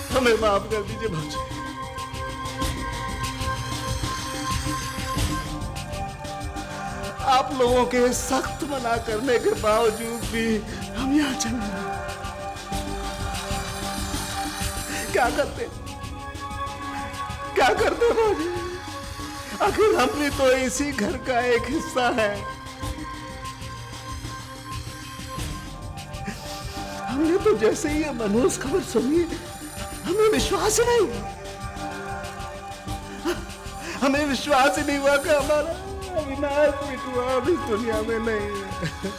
हमें माफ कर दीजिए भाजी। आप लोगों के सख्त मना करने के बावजूद भी हम यहाँ चले आए। क्या करते भाजी? आखिर हम भी तो इसी घर का एक हिस्सा है। हमने तो जैसे ही ये मनहूस खबर सुनी, हमें विश्वास ही नहीं हुआ। हमें विश्वास ही नहीं हुआ कि हमारा अविनाश बिटुआ अब इस दुनिया में नहीं है।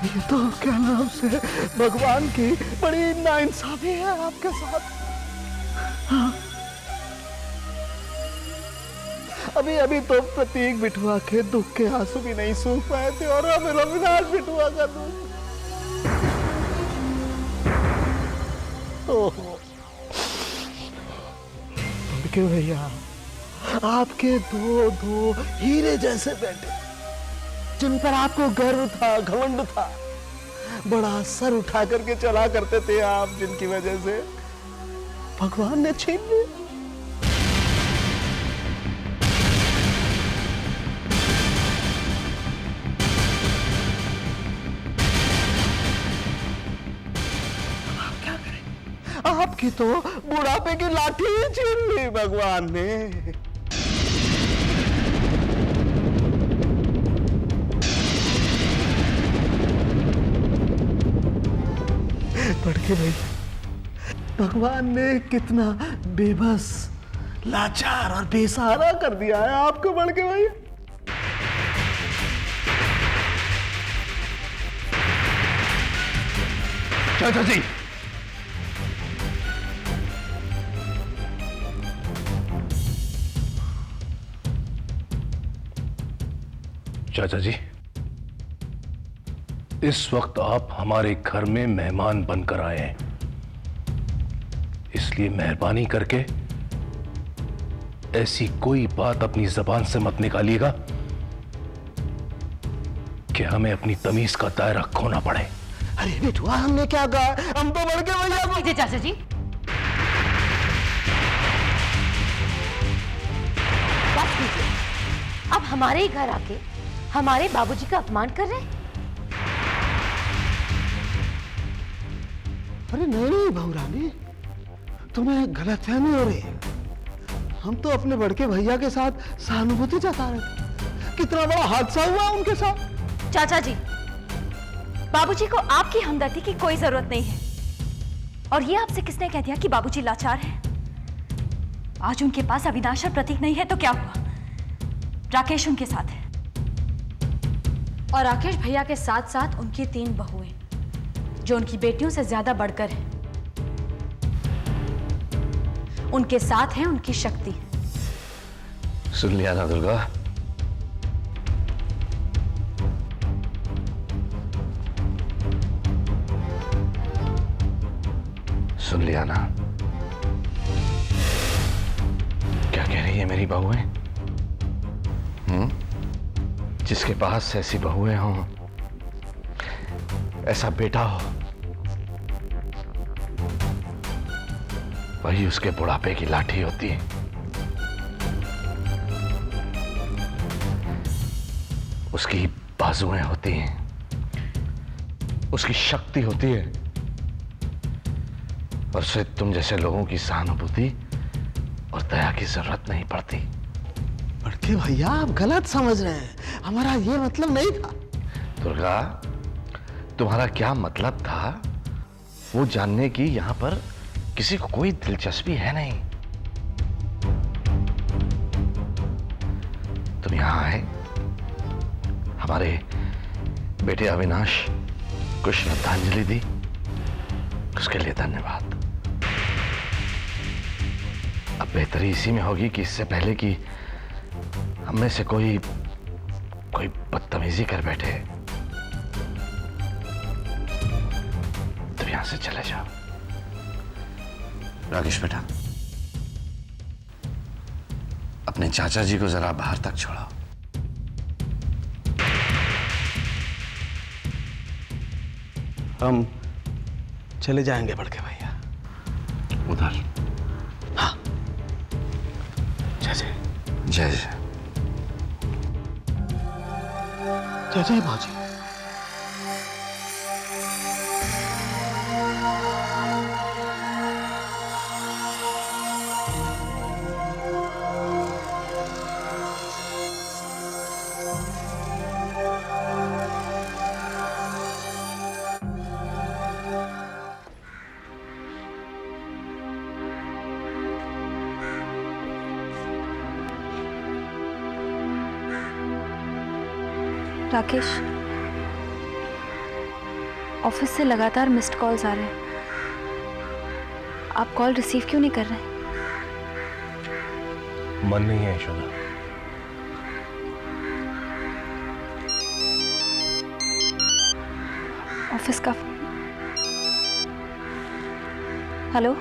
ये तो क्या नाम से भगवान की बड़ी नाइंसाफी है आपके साथ। हाँ। अभी तो प्रतीक बिटुआ के दुख के आंसू भी नहीं सूख पाए थे और अब अविनाश बिटुआ का दुख। ओहो क्यों भैया, आपके दो हीरे जैसे बेटे जिन पर आपको गर्व था, घमंड था, बड़ा सर उठा करके चला करते थे आप, जिनकी वजह से भगवान ने छीन लिया। आप क्या करें? आपकी तो बुढ़ापे की लाठी ही छीन ली भगवान ने। बड़के भाई, भगवान ने कितना बेबस, लाचार और बेसहारा कर दिया है आपको बड़के भाई। चाचा जी, चाचा जी, इस वक्त आप हमारे घर में मेहमान बनकर आए हैं, इसलिए मेहरबानी करके ऐसी कोई बात अपनी जबान से मत निकालिएगा कि हमें अपनी तमीज का दायरा खोना पड़े। अरे बेटुआ, हमने क्या कहा? हम तो बड़के भैया को। चाचा जी, बस कीजिए। अब हमारे ही घर आके हमारे बाबूजी का अपमान कर रहे हैं। अरे नहीं बहुरानी, तुम्हें गलतफहमी हो रही है। हम तो अपने बड़के भैया के साथ सहानुभूति जता रहे थे। कितना बड़ा हादसा हुआ उनके साथ। चाचा जी, बाबूजी को आपकी हमदर्दी की कोई जरूरत नहीं है। और ये आपसे किसने कह दिया कि बाबूजी लाचार हैं? आज उनके पास अविनाश और प्रतीक नहीं है तो क्या हुआ? राकेश उनके साथ है और राकेश भैया के साथ साथ उनकी 3 बहुएं जो उनकी बेटियों से ज्यादा बढ़कर हैं। उनके साथ है उनकी शक्ति। सुन लिया ना दुर्गा, सुन लिया ना। ये मेरी बहुएं? जिसके पास ऐसी बहुएं हों, ऐसा बेटा हो, वही उसके बुढ़ापे की लाठी होती है। उसकी बाजुएं होती हैं, उसकी शक्ति होती है, और उसे तुम जैसे लोगों की सहानुभूति और दया की जरूरत नहीं पड़ती। बड़के भैया आप गलत समझ रहे हैं, हमारा ये मतलब नहीं था। दुर्गा, तुम्हारा क्या मतलब था वो जानने की यहां पर किसी को कोई दिलचस्पी है नहीं। तुम यहां आए, हमारे बेटे अविनाश को श्रद्धांजलि दी, उसके लिए धन्यवाद। अब बेहतरी इसी में होगी कि इससे पहले कि हम में से कोई बदतमीजी कर बैठे, तो यहां से चले जाओ। राकेश बेटा, अपने चाचा जी को जरा बाहर तक छोड़ो। हम चले जाएंगे बड़के भैया। उधर। हाँ, जय जय जय जय। जय जय भाजी। राकेश, ऑफिस से लगातार मिस्ड कॉल्स आ रहे हैं। आप कॉल रिसीव क्यों नहीं कर रहे? मन नहीं है यशोदा। ऑफिस का हेलो।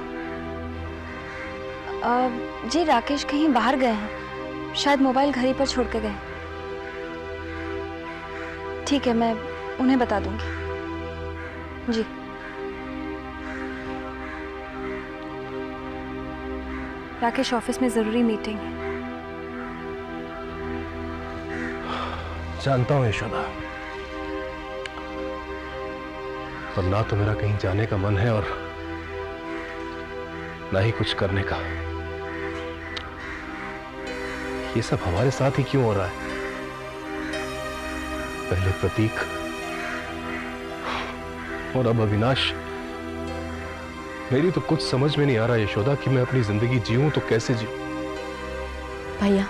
जी राकेश कहीं बाहर गए हैं, शायद मोबाइल घर ही पर छोड़ के गए। ठीक है, मैं उन्हें बता दूंगी। जी। राकेश, ऑफिस में जरूरी मीटिंग है। जानता हूं यशोदा, पर ना तो मेरा कहीं जाने का मन है और ना ही कुछ करने का। ये सब हमारे साथ ही क्यों हो रहा है? पहले प्रतीक और अब अविनाश। मेरी तो कुछ समझ में नहीं आ रहा यशोदा कि मैं अपनी जिंदगी जीऊं तो कैसे जीऊं। भैया,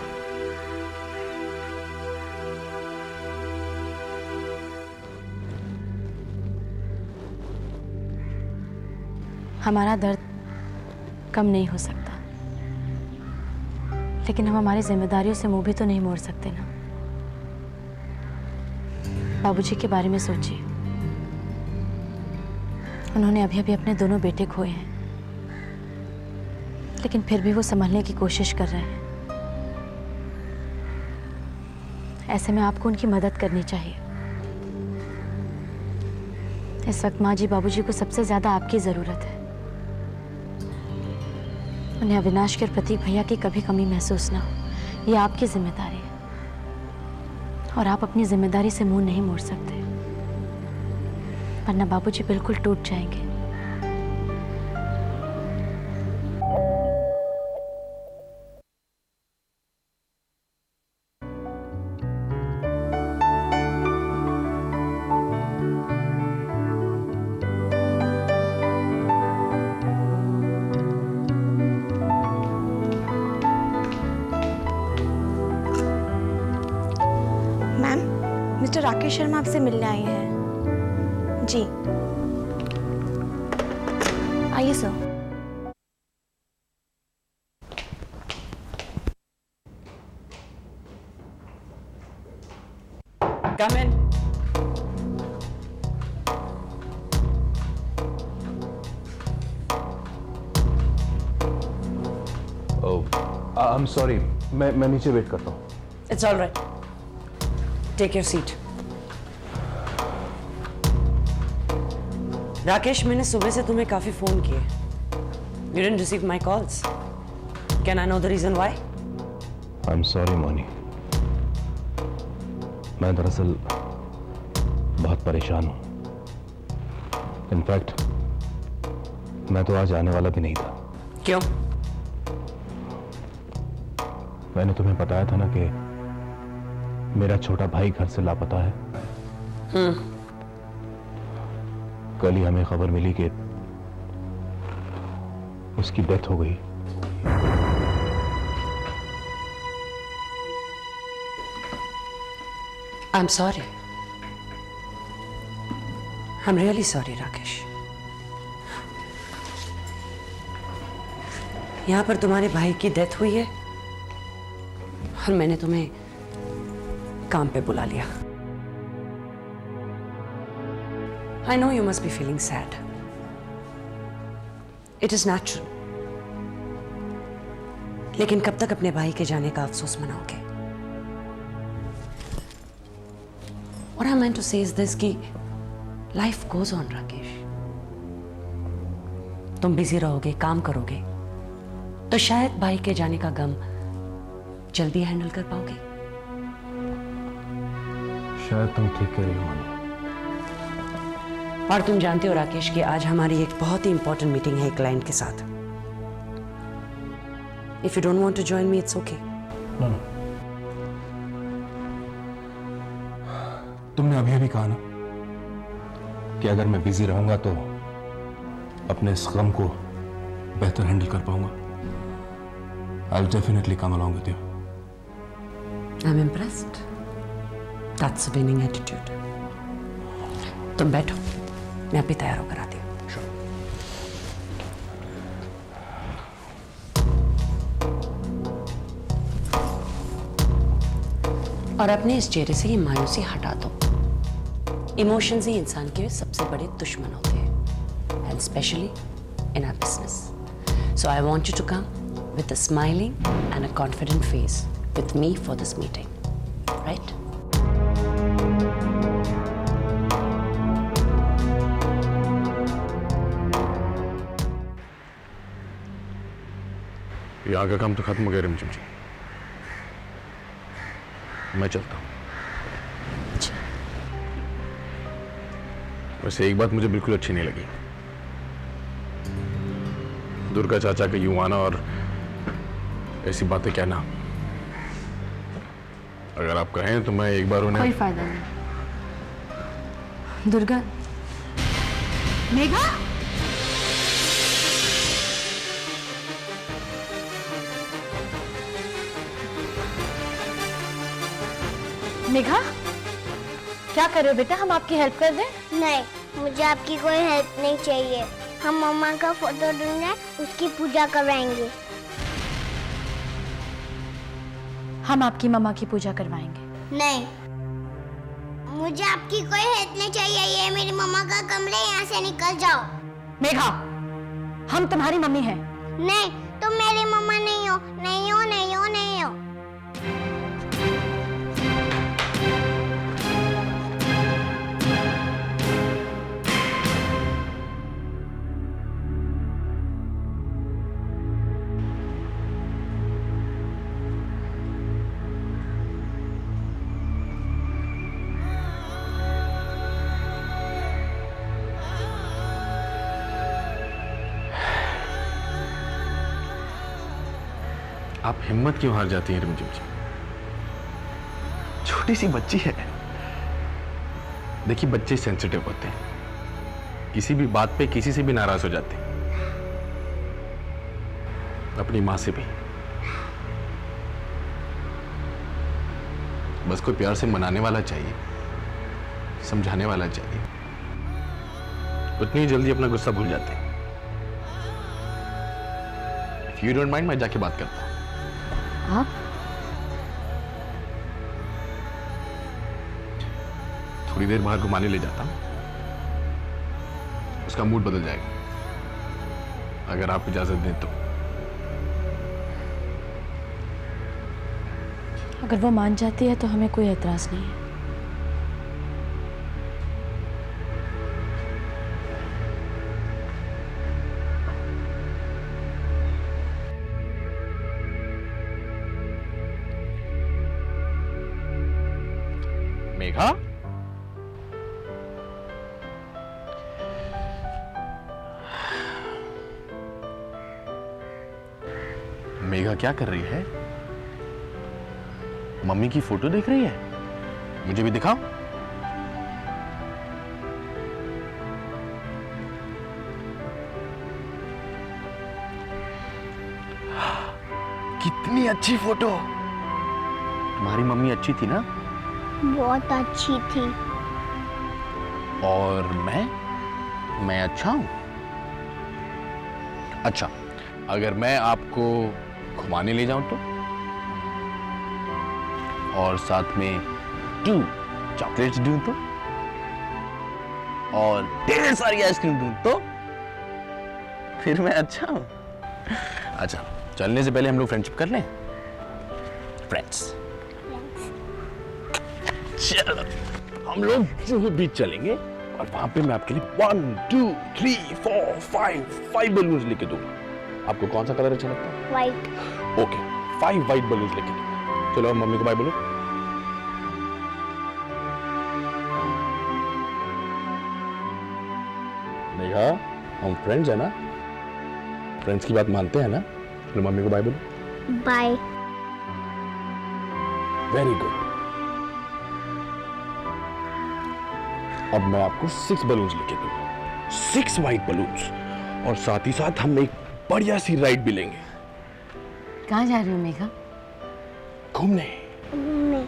हमारा दर्द कम नहीं हो सकता, लेकिन हम हमारी जिम्मेदारियों से मुंह भी तो नहीं मोड़ सकते ना। बाबूजी के बारे में सोचिए, उन्होंने अभी अभी अपने दोनों बेटे खोए हैं, लेकिन फिर भी वो संभलने की कोशिश कर रहे हैं। ऐसे में आपको उनकी मदद करनी चाहिए। इस वक्त माँ जी बाबूजी को सबसे ज्यादा आपकी जरूरत है। उन्हें अविनाश के और प्रतीक भैया की कभी कमी महसूस ना हो, ये आपकी जिम्मेदारी है, और आप अपनी जिम्मेदारी से मुंह नहीं मोड़ सकते, वरना बाबूजी बिल्कुल टूट जाएंगे। मिस्टर राकेश शर्मा आपसे मिलने आए हैं। जी आइए sir. Come in. Oh, I'm sorry. मैं नीचे वेट करता हूँ। It's all right. Take your seat. Rakesh, मैंने सुबह से तुम्हें काफी फोन किए. You didn't receive my calls. Can I know the reason why? I'm sorry Moni, मैं दरअसल बहुत परेशान हूँ। इनफैक्ट मैं तो आज आने वाला भी नहीं था। क्यों? मैंने तुम्हें बताया था ना कि मेरा छोटा भाई घर से लापता है। कल ही हमें खबर मिली कि उसकी डेथ हो गई। I'm sorry. I'm really sorry, Rakesh. यहाँ पर तुम्हारे भाई की डेथ हुई है और मैंने तुम्हें काम पे बुला लिया. I know you must be feeling sad. It is natural. लेकिन कब तक अपने भाई के जाने का अफसोस मनाओगे? What I meant to say is this कि life goes on, राकेश. तुम बिजी रहोगे, काम करोगे, तो शायद भाई के जाने का गम जल्दी हैंडल कर पाओगे. शायद तुम ठीक कह रही हो मोनी। और तुम जानते हो राकेश कि आज हमारी एक बहुत ही इंपॉर्टेंट मीटिंग है एक क्लाइंट के साथ. If you don't want to join me, it's okay. No no, तुमने अभी कहा ना कि अगर मैं बिजी रहूंगा तो अपने इस गम को बेहतर हैंडल कर पाऊंगा. I'll definitely come along with you. I'm impressed. That's a winning attitude. तुम बैठो, मैं अभी तैयार होकर आती हूँ. और अपने इस चेहरे से ये मायूसी हटा दो. इमोशंस ही इंसान के सबसे बड़े दुश्मन होते हैं, and especially in our business. So I want you to come with a smiling and a confident face with me for this meeting, right? यहाँ का काम तो खत्म हो गया रिमझिम जी, मैं चलता हूँ. वैसे एक बात मुझे बिल्कुल अच्छी नहीं लगी, दुर्गा चाचा का यूं आना और ऐसी बातें कहना. अगर आप कहें तो मैं एक बार उन्हें. कोई फायदा नहीं. दुर्गा, मेघा, मेघा, क्या कर रहे हो बेटा? हम आपकी हेल्प कर दें? नहीं, मुझे आपकी कोई हेल्प नहीं चाहिए. हम मम्मा का फोटो ढूंढे, उसकी पूजा करवाएंगे. हम आपकी मम्मा की पूजा करवाएंगे. नहीं, मुझे आपकी कोई हेल्प नहीं चाहिए. ये मेरी मम्मा का कमरा है, यहाँ से निकल जाओ. मेघा, हम तुम्हारी मम्मी हैं. नहीं, तुम मेरी मम्मा नहीं हो, नहीं हो, नहीं हो, नहीं हो. आप हिम्मत क्यों हार जाती हैं रिमझिम जी? छोटी सी बच्ची है. देखिए, बच्चे सेंसिटिव होते हैं, किसी भी बात पे किसी से भी नाराज हो जाते हैं, अपनी माँ से भी. बस कोई प्यार से मनाने वाला चाहिए, समझाने वाला चाहिए. उतनी जल्दी अपना गुस्सा भूल जाते हैं. If you don't mind, मैं जाके बात करता हूँ. आप? थोड़ी देर बाहर घुमाने ले जाता हूँ, उसका मूड बदल जाएगा, अगर आप इजाजत दें तो. अगर वो मान जाती है तो हमें कोई एतराज नहीं है। मेघा, मेघा क्या कर रही है? मम्मी की फोटो देख रही है? मुझे भी दिखाओ। कितनी अच्छी फोटो। तुम्हारी मम्मी अच्छी थी ना? बहुत अच्छी थी। और मैं अच्छा हूं? अच्छा, अगर मैं आपको घुमाने ले जाऊं तो? और साथ में 2 चॉकलेट्स दूं तो? और ढेर सारी आइसक्रीम दूं तो? फिर मैं अच्छा हूं? अच्छा, चलने से पहले हम लोग फ्रेंडशिप कर लें? फ्रेंड्स। चलो, हम लोग जुहू बीच चलेंगे और वहां पे मैं आपके लिए 1 2 3 4 5 बलून्स लेके दूंगा। आपको कौन सा कलर अच्छा लगता है? वाइट। ओके, 5 वाइट बलून्स लेके दूंगा। चलो, मम्मी को बाय बोलो। नेहा, हम फ्रेंड्स है ना? फ्रेंड्स की बात मानते हैं ना? चलो, मम्मी को बाय बोलो। बाय। Very good. अब मैं आपको 6 बलून्स लेके दूंगा, 6 वाइट बलून्स, और साथ ही साथ हम एक बढ़िया सी राइड भी लेंगे। कहाँ जा रही हो मेघा? घूमने। घूमने।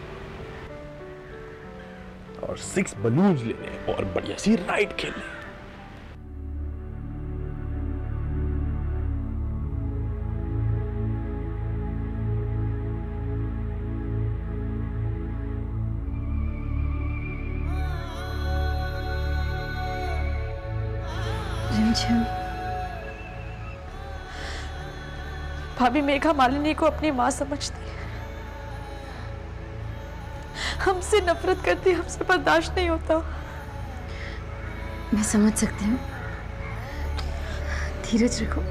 और 6 बलून्स लेने और बढ़िया सी राइड खेलने। रिमझिम। भाभी मेघा मालिनी को अपनी माँ समझती है, हमसे नफरत करती है, हमसे बर्दाश्त नहीं होता। मैं समझ सकती हूँ, धीरज रखो,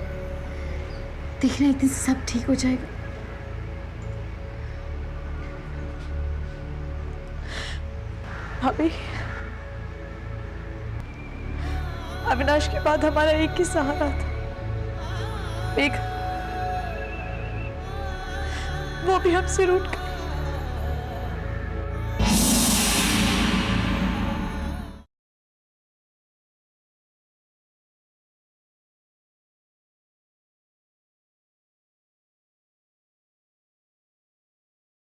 देखना एक दिन सब ठीक हो जाएगा। भाभी, अविनाश के बाद हमारा एक ही सहारा था, मेघा। वो भी हमसे रूठ कर